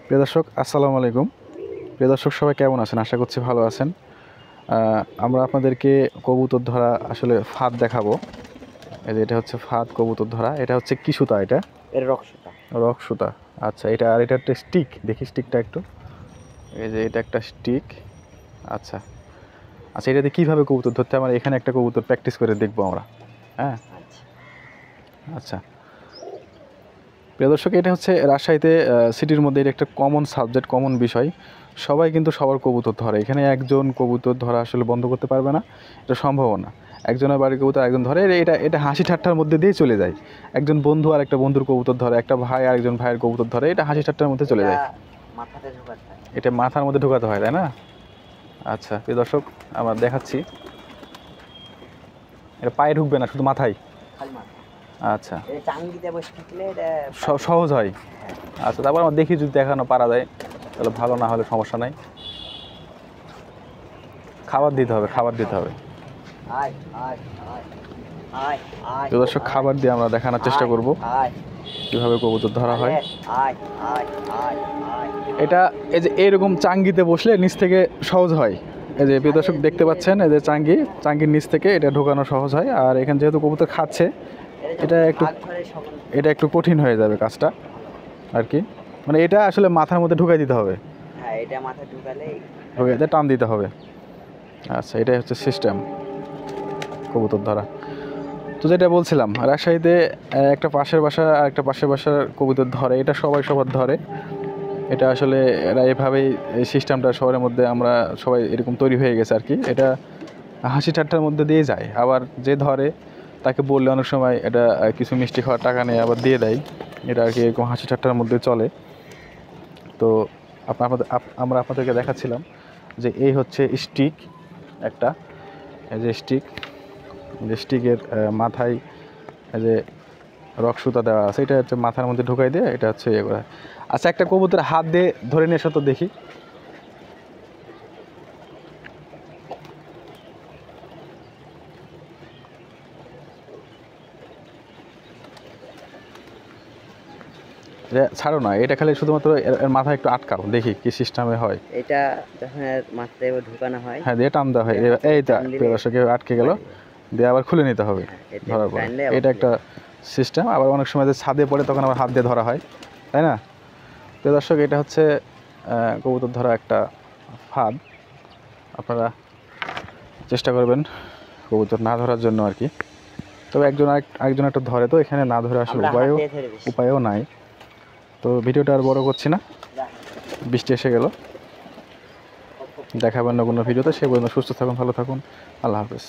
প্রিয় দর্শক আসসালামু আলাইকুম। প্রিয় দর্শক সবাই কেমন আছেন? আশা করছি ভালো আছেন। আমরা আপনাদেরকে কবুতর ধরা আসলে ফাঁদ দেখাবো। এই যে এটা হচ্ছে ফাঁদ কবুতর ধরা। এটা হচ্ছে কি সুতা এটা? এটা রক্সুতা। রক সুতা। আচ্ছা এটা আর এটা একটা স্টিক। দেখি স্টিকটা একটু। এই যে এটা একটা স্টিক। আচ্ছা। আচ্ছা এটা দিয়ে কীভাবে কবুতর ধরতে হয়? আমরা এখানে একটা কবুতর প্র্যাকটিস করে দেখবো আমরা। হ্যাঁ? আচ্ছা। প্রিয় দর্শক এটা হচ্ছে রাজশাহীতে সিটির মধ্যে এটা একটা কমন সাবজেক্ট, কমন বিষয়। সবাই কিন্তু সবার কবুতর ধরে। এখানে একজন কবুতর ধরা আসলে বন্ধ করতে পারবে না, এটা সম্ভব না। একজনের বাড়ির কবুতর একজন ধরে, এটা হাসি ঠাট্টার মধ্যে দিয়ে চলে যায়। একজন বন্ধু আর একটা বন্ধুর কবুতর ধরে, একটা ভাই আরেকজন ভাইয়ের কবুতর ধরে, এটা হাসি ঠাট্টার মধ্যে চলে যায়। এটা মাথার মধ্যে ঢোকাতে হয়, তাই না? আচ্ছা প্রিয় দর্শক আমরা দেখাচ্ছি। এটা পায়ে ঢুকবে না, শুধু মাথায়। আচ্ছা সহজ হয়। আচ্ছা তারপর আমরা দেখি যদি দেখানো পারা যায় তাহলে ভালো, না হলে সমস্যা নাই। খাবার দিতে হবে, খাবার দিতে হবে। দর্শক খাবার দিয়ে আমরা দেখানোর চেষ্টা করব কিভাবে কবুতর ধরা হয়। এটা এই যে এরকম চাঙ্গিতে বসলে নিচ থেকে সহজ হয়। এই যে প্রিয় দর্শক দেখতে পাচ্ছেন, এই যে চাঙ্গির নিচ থেকে এটা ঢোকানো সহজ হয়। আর এখানে যেহেতু কবুতর খাচ্ছে, এটা একটু কঠিন হয়ে যাবে কাজটা আর কি। মানে এটা আসলে মাথার মধ্যে ঢুকাই দিতে হবে। হ্যাঁ, এটা মাথায় ঢুকাইতে টান দিতে হবে। আচ্ছা এটাই হচ্ছে সিস্টেম কবুতর ধরা। তো যেটা বলছিলাম, রাজশাহীতে একটা পাশের বাসা আর একটা পাশের বাসার কবুতর ধরে, এটা সবাই সবার ধরে। এটা আসলে এরা এভাবেই এই সিস্টেমটা শহরের মধ্যে আমরা সবাই এরকম তৈরি হয়ে গেছে আর কি। এটা হাসি ঠাট্টার মধ্যে দিয়ে যায়। আবার যে ধরে তাকে বললে অনেক সময় এটা কিছু মিষ্টি খাওয়ার টাকা নেই, আবার দিয়ে দেয়। এটা আর কি এরকম হাসি ঠাট্টার মধ্যে চলে। তো আমরা আপনাদেরকে দেখাচ্ছিলাম যে এই হচ্ছে স্টিক একটা, এই যে স্টিকের মাথায় এই যে রক সুতা দেওয়া আছে, এটা হচ্ছে মাথার মধ্যে ঢুকাই দিয়ে এটা হচ্ছে ইয়ে করা। আচ্ছা একটা কবুতর হাত দিয়ে ধরে নিয়ে এসো তো দেখি। ছাড়ো না, এটা খালি শুধুমাত্র এর মাথায় একটু আটকাও, দেখি কি সিস্টেমে হয়। এটা যখন মাথায় ঢুকানো হয়, হ্যাঁ দিয়ে টান দেওয়া হয়। এইটা দর্শকে আটকে গেল, দিয়ে আবার খুলে নিতে হবে ধরার পর। এটা একটা সিস্টেম। আবার অনেক সময় যে ছাদে পড়ে তখন আবার হাত দিয়ে ধরা হয়, তাই না? তো দর্শক এটা হচ্ছে কবুতর ধরা একটা ফাঁদ। আপনারা চেষ্টা করবেন কবুতর না ধরার জন্য আর কি। তবে আরেকজন একটা ধরে, তো এখানে না ধরে আসলে উপায়ও নাই। তো ভিডিওটা আর বড় করছি না, বৃষ্টি এসে গেল। দেখাবেন না কোনো ভিডিওতে। সে পর্যন্ত সুস্থ থাকুন, ভালো থাকুন। আল্লাহ হাফেজ।